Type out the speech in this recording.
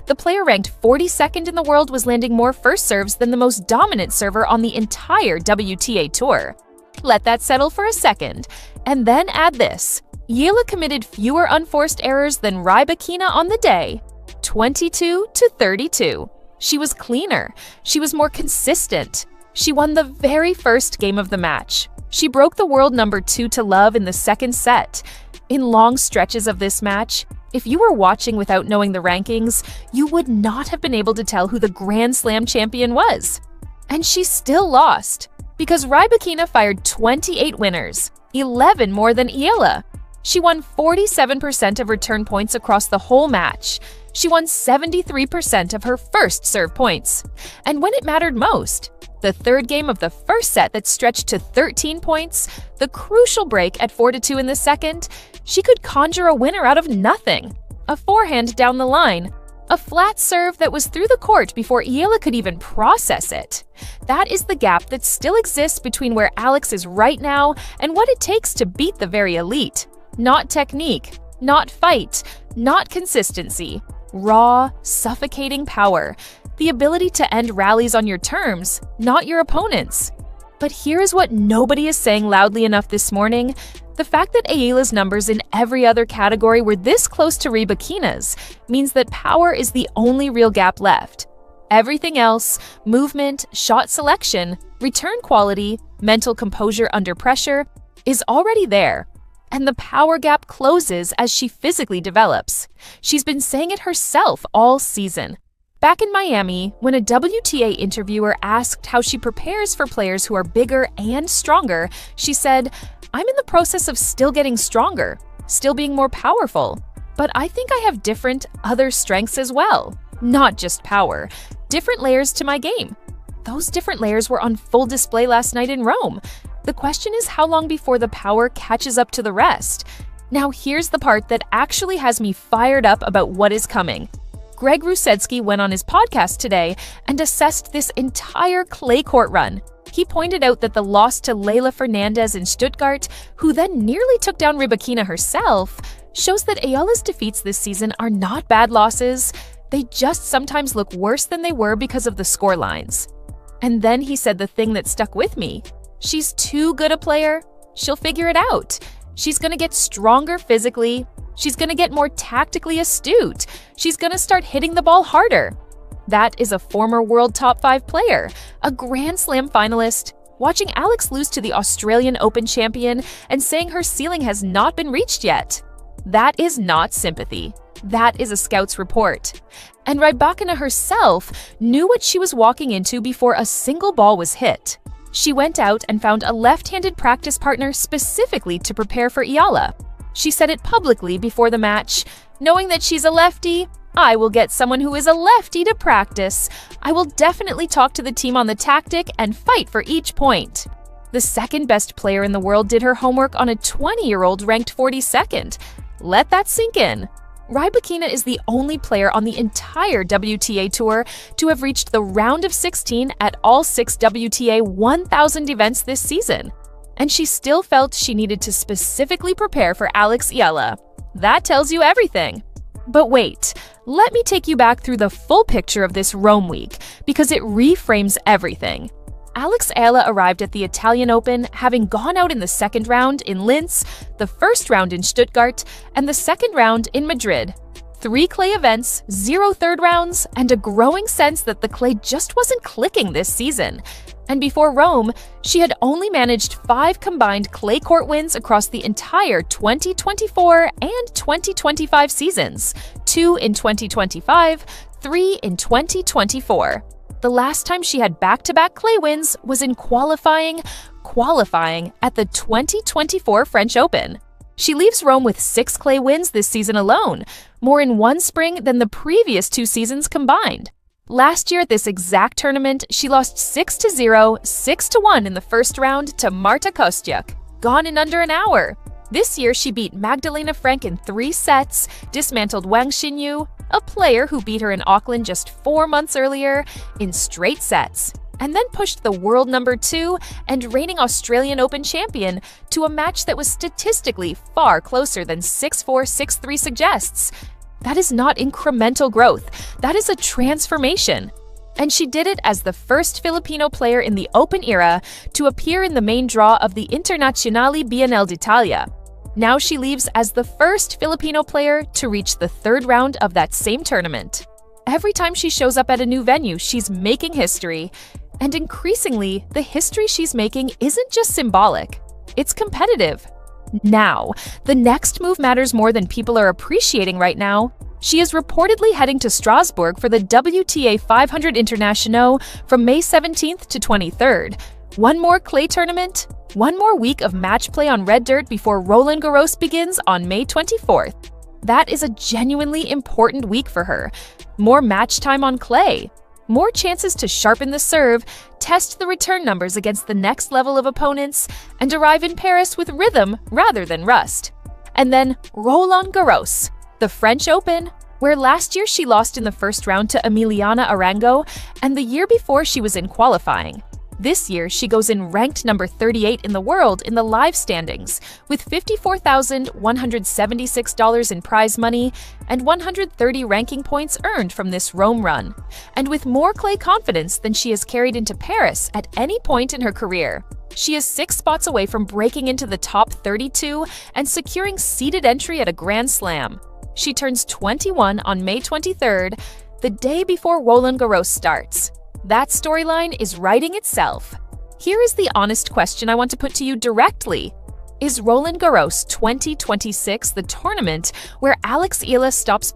The player ranked 42nd in the world was landing more first serves than the most dominant server on the entire WTA Tour. Let that settle for a second. And then add this. Eala committed fewer unforced errors than Rybakina on the day. 22-32. She was cleaner. She was more consistent. She won the very first game of the match. She broke the world number 2 to love in the second set. In long stretches of this match, if you were watching without knowing the rankings, you would not have been able to tell who the Grand Slam champion was. And she still lost, because Rybakina fired 28 winners, 11 more than Eala. She won 47% of return points across the whole match. She won 73% of her first serve points. And when it mattered most, the third game of the first set that stretched to 13 points, the crucial break at 4-2 in the second, she could conjure a winner out of nothing. A forehand down the line, a flat serve that was through the court before Eala could even process it. That is the gap that still exists between where Alex is right now and what it takes to beat the very elite. Not technique, not fight, not consistency. Raw, suffocating power. The ability to end rallies on your terms, not your opponent's. But here is what nobody is saying loudly enough this morning. The fact that Eala's numbers in every other category were this close to Rybakina's means that power is the only real gap left. Everything else, movement, shot selection, return quality, mental composure under pressure, is already there. And the power gap closes as she physically develops. She's been saying it herself all season. Back in Miami, when a WTA interviewer asked how she prepares for players who are bigger and stronger, she said, "I'm in the process of still getting stronger, still being more powerful. But I think I have different other strengths as well. Not just power, different layers to my game." Those different layers were on full display last night in Rome. The question is how long before the power catches up to the rest. Now here's the part that actually has me fired up about what is coming. Greg Rusedski went on his podcast today and assessed this entire clay court run. He pointed out that the loss to Leylah Fernandez in Stuttgart, who then nearly took down Rybakina herself, shows that Eala's defeats this season are not bad losses. They just sometimes look worse than they were because of the scorelines. And then he said the thing that stuck with me. She's too good a player. She'll figure it out. She's going to get stronger physically. She's going to get more tactically astute. She's going to start hitting the ball harder. That is a former world top 5 player, a Grand Slam finalist, watching Alex lose to the Australian Open champion and saying her ceiling has not been reached yet. That is not sympathy. That is a scout's report. And Rybakina herself knew what she was walking into before a single ball was hit. She went out and found a left-handed practice partner specifically to prepare for Eala. She said it publicly before the match, knowing that she's a lefty. "I will get someone who is a lefty to practice. I will definitely talk to the team on the tactic and fight for each point." The second best player in the world did her homework on a 20-year-old ranked 42nd. Let that sink in. Rybakina is the only player on the entire WTA Tour to have reached the round of 16 at all 6 WTA 1000 events this season. And she still felt she needed to specifically prepare for Alex Eala. That tells you everything. But wait, let me take you back through the full picture of this Rome week, because it reframes everything. Alex Eala arrived at the Italian Open having gone out in the second round in Linz, the first round in Stuttgart, and the second round in Madrid. 3 clay events, 0 third rounds, and a growing sense that the clay just wasn't clicking this season. And before Rome, she had only managed 5 combined clay court wins across the entire 2024 and 2025 seasons, 2 in 2025, 3 in 2024. The last time she had back-to-back clay wins was in qualifying at the 2024 French Open. She leaves Rome with 6 clay wins this season alone, more in one spring than the previous 2 seasons combined. Last year at this exact tournament, she lost 6-0, 6-1 in the first round to Marta Kostyuk, gone in under an hour. This year, she beat Magdalena Frank in 3 sets, dismantled Wang Xinyu, a player who beat her in Auckland just 4 months earlier, in straight sets, and then pushed the world number 2 and reigning Australian Open champion to a match that was statistically far closer than 6-4, 6-3 suggests. That is not incremental growth, that is a transformation. And she did it as the first Filipino player in the Open era to appear in the main draw of the Internazionale Biennale d'Italia. Now she leaves as the first Filipino player to reach the third round of that same tournament. Every time she shows up at a new venue, she's making history. And increasingly, the history she's making isn't just symbolic, it's competitive. Now, the next move matters more than people are appreciating right now. She is reportedly heading to Strasbourg for the WTA 500 International from May 17th to 23rd. One more clay tournament, one more week of match play on red dirt before Roland-Garros begins on May 24th. That is a genuinely important week for her. More match time on clay, more chances to sharpen the serve, test the return numbers against the next level of opponents, and arrive in Paris with rhythm rather than rust. And then Roland-Garros, the French Open, where last year she lost in the first round to Emiliana Arango, and the year before she was in qualifying. This year, she goes in ranked number 38 in the world in the live standings, with $54,176 in prize money and 130 ranking points earned from this Rome run, and with more clay confidence than she has carried into Paris at any point in her career. She is 6 spots away from breaking into the top 32 and securing seeded entry at a Grand Slam. She turns 21 on May 23rd, the day before Roland-Garros starts. That storyline is writing itself. Here is the honest question I want to put to you directly. Is Roland-Garros 2026 the tournament where Alex Eala stops